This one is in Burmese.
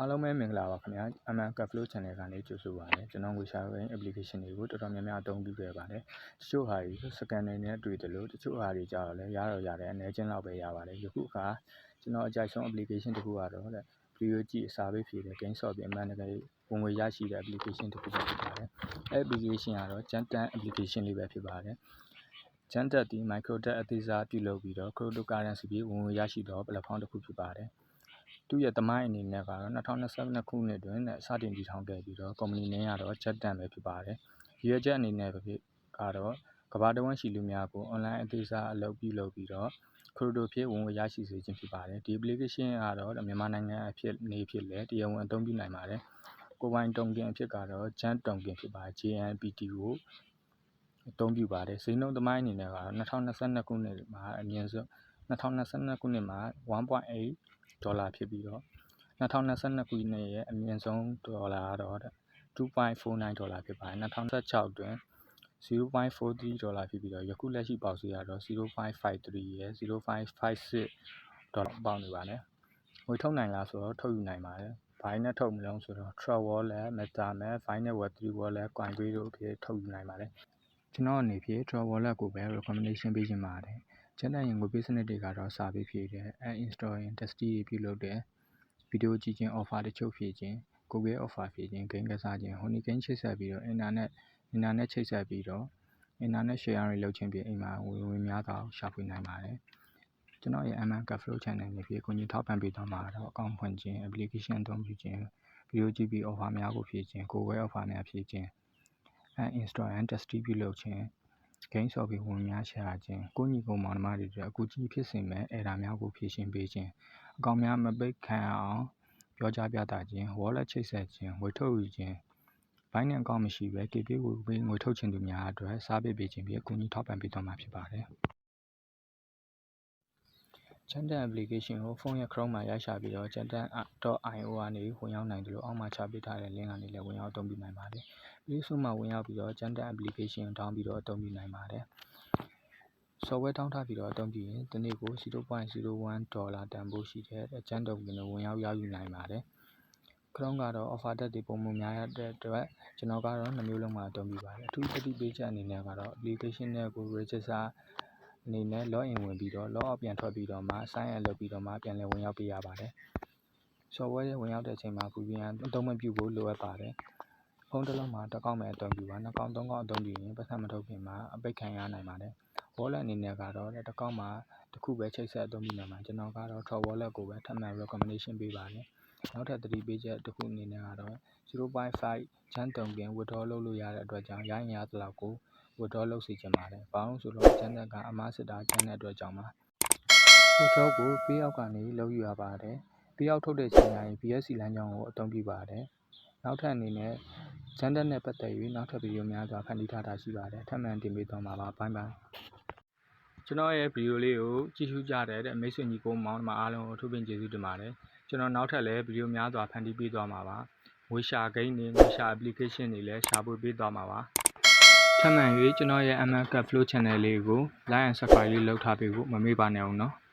အားလုံးပဲမင်္ဂလာပါခင်ဗျာ MNCAP Flow Channel ကနေကြိုဆိုပါရစေကျွန်တော်ငွေရှာရင်း application တွေကိုတော်တော်များများအသုံးပြုခဲ့ပါတယ်တချို့ဟာတွေ scan တွေနဲ့တွေ့တယ်လို့တချို့ဟာတွေကြတော့လည်းရတော့ရတယ်အနေချင်းလောက်ပဲရပါတယ်ယခုအခါကျွန်တော်အကြိုက်ဆုံး application တစ်ခုကတော့ဗီဒီယိုကြည့်စာပေဖြည့်တဲ့ game software အမှန်တကယ်ဝင်ငွေရရှိတဲ့ application တစ်ခုပဲဖြစ်ပါတယ်အဲ့ application ကတော့ Jantan application လေးပဲဖြစ်ပါတယ်Jantan ဒီ microdata အသေးစားပြုလုပ်ပြီးတော့ cryptocurrency ပြီးဝင်ငွေရရှိတော့ platform တစ်ခုဖြစ်ပါတယ်သူ့ရဲ့သမိုင်းအနေနဲ့ကတော့2022ခုနှစ်တွင်စတင်တည်ထောင်ခဲ့ပြီးတော့ company နည်းကတော့ Jantan ပဲဖြစ်ပါတယ်။ရွေးချက်အနေနဲ့ကတော့ကမ္ဘာတဝန်းရှိလူများကို online အသေးစားအလုပ်ပြုလုပ်ပြီးတော့ crypto ဖြစ်ဝင်ငွေရရှိစေခြင်းဖြစ်ပါတယ်။ဒီ application ကတော့မြန်မာနိုင်ငံအဖြစ်နေဖြစ်လဲတရားဝင်အသုံးပြုနိုင်ပါတယ်။ကိုယ်ပိုင်တုံကင်အဖြစ်ကတော့ Jan တုံကင်ဖြစ်ပါတယ် JNPT ကိုအသုံးပြုပါတယ်။ဈေးနှုန်းသမိုင်းအနေနဲ့ကတော့2022ခုနှစ်မှာအမြင့်ဆုံး2022ခုနှစ်မှာ 1.8 ဒေါ်လာဖြစ်ပြီးတော့2022ခုနှစ်ရဲ့အမြင့်ဆုံးဒေါ်လာကတော့ 2.49 ဒေါ်လာဖြစ်ပါတယ်2016တွင် 0.43 ဒေါ်လာဖြစ်ပြီးတော့ယခုလက်ရှိပေါက်ဈေးကတော့ 0.53 ရဲ့ 0.56 ဒေါ်လာပေါက်နေပါတယ်ငွေထုတ်နိုင်လားဆိုတော့ထုတ်ယူနိုင်ပါတယ်ဘိုင်းနဲ့ထုတ်မလို့ဆိုတော့ Trust Wallet, MetaMask, Binance Web3 Wallet, Coinbase တို့အဖြစ်ထုတ်ယူနိုင်ပါတယ်ကျွန်တော်အနေဖြင့် Trust Wallet ကိုပဲ recommendation ပေးခြင်းပါတယ်Jantan ရဲ့ငွေပေးစနစ်တွေကတော့စာပေဖြည့်တယ် uninstall ရင် test တွေပြုလုပ်တယ်ဗီဒီယိုကြည့်ခြင်း offer တချို့ဖြည့်ခြင်း Google offer ဖြည့်ခြင်း game ကစားခြင်း honey game ချိတ်ဆက်ပြီးတော့ internet ချိတ်ဆက်ပြီးတော့ internet share တွေလုပ်ခြင်းဖြင့်အိမ်မှာဝင်များစွာရှာဖွေနိုင်ပါတယ်ကျွန်တော်ရဲ့ MNCAP Flow Channel နေဖြင့်ကိုကြီးထောက်ပံ့ပေးသွားမှာတော့အကောင့်ဖွင့်ခြင်း application အသုံးပြုခြင်းဗီဒီယိုကြည့်ပြီး offer များကိုဖြည့်ခြင်း Google offer များဖြည့်ခြင်း uninstall and test ပြုလုပ်ခြင်း game software ဝင်များရှာခြင်းကိုညီကိုမောင်နှမတွေအတွက်အကူအညီဖြစ်စေမဲ့ error များကိုဖြည့်ရှင်းပေးခြင်းအကောင့်များမပိတ်ခံအောင်ပြောကြားပြသခြင်း wallet ချိတ်ဆက်ခြင်းငွေထုတ်ယူခြင်း Binance အကောင့်မရှိဘဲ KP ကိုငွေထုတ်ချင်သူများအတွက်စားပေးခြင်းဖြင့်အကူအညီထောက်ပံ့ပေးသွားမှာဖြစ်ပါတယ်Jantan application ကိုဖုန်းရဲ့ Chrome မှာရိုက်ရှာပြီးတော့ jantan.io ကနေဝင်ရောက်နိုင်တယ်လို့အောက်မှာချပေးထားတဲ့ link ကနေလည်းဝင်ရောက်အသုံးပြုနိုင်ပါတယ်။ Play Store မှာဝင်ရောက်ပြီးတော့ Jantan application ကို download ပြီးတော့အသုံးပြုနိုင်ပါတယ်။ software တောင်းထားပြီးတော့အသုံးပြုရင်တစ်နေ့ကို 0.01 ဒေါ်လာတန်ဖိုးရှိတဲ့ Jan token ကိုဝင်ရောက်ရယူနိုင်ပါတယ်။ Chrome ကတော့ offer တက်တွေပုံမှန်များတဲ့အတွက်ကျွန်တော်ကတော့2မျိုးလုံးမှာအသုံးပြုပါတယ်။အထူးသတိပေးချက်အနေနဲ့ကတော့ application နဲ့ကို registerအနေနဲ့ log in ဝင်ပြီးတော့ log out ပြန်ထွက်ပြီးတော့မှ sign in လုပ်ပြီးတော့မှပြန်လည်ဝင်ရောက်ပေးရပါတယ်။ software ရဲ့ဝင်ရောက်တဲ့အချိန်မှာ VPN အသုံးမပြုဖို့လိုအပ်ပါတယ်။ဖုန်းတစ်လုံးမှာတစ်ခေါက်ပဲအသုံးပြုပါနှစ်ခေါက်သုံးခေါက်အသုံးပြုရင်ပတ်စံမထုတ်ခင်မှာအပိတ်ခံရနိုင်ပါတယ်။ wallet အနေနဲ့ကတော့တစ်ခေါက်မှာတစ်ခုပဲချိတ်ဆက်အသုံးပြုနိုင်မှာကျွန်တော်ကတော့ Trust Wallet ကိုပဲထပ်မံ recommendation ပေးပါတယ်။နောက်ထပ်သတိပေးချက်တစ်ခုအနေနဲ့ကတော့ 0.5 Jan token withdraw လုပ်လို့ရတဲ့အတွက်ကြောင့်ရရင်ရသလောက်ကိုwithdraw လုပ်စေချင်ပါတယ်။ဘာလို့ဆိုတော့ Jantan ကအမှားစစ်တာကျန်တဲ့အတွက်ကြောင့်ပါ။ withdraw ကို payout ကနေလုပ်ယူရပါတယ်။ payout ထုတ်တဲ့ချိန်တိုင်း BSC လမ်းကြောင်းကိုအသုံးပြုပါတယ်။နောက်ထပ်အနေနဲ့ Jantan နဲ့ပတ်သက်၍နောက်ထပ်ဗီဒီယိုများစွာဖန်တီးထားတာရှိပါတယ်။ထပ်မံတင်ပေးသွားမှာပါ။ Bye bye ကျွန်တော်ရဲ့ဗီဒီယိုလေးကိုကြည့်ရှုကြတဲ့မိတ်ဆွေညီကိုမောင်နှမအားလုံးကိုအထူးပင်ကျေးဇူးတင်ပါတယ်။ကျွန်တော်နောက်ထပ်လည်းဗီဒီယိုများစွာဖန်တီးပေးသွားမှာပါ။ငွေရှာ game တွေငွေရှာ application တွေလည်းရှာဖွေပေးသွားမှာပါ။ထပ်မံ၍ကျွန်တော်ရဲ့ MNCAP Flow Channel လေးကို like and subscribe လေးလုပ်ထားပေးဖို့မမေ့ပါနဲ့အောင်နော်။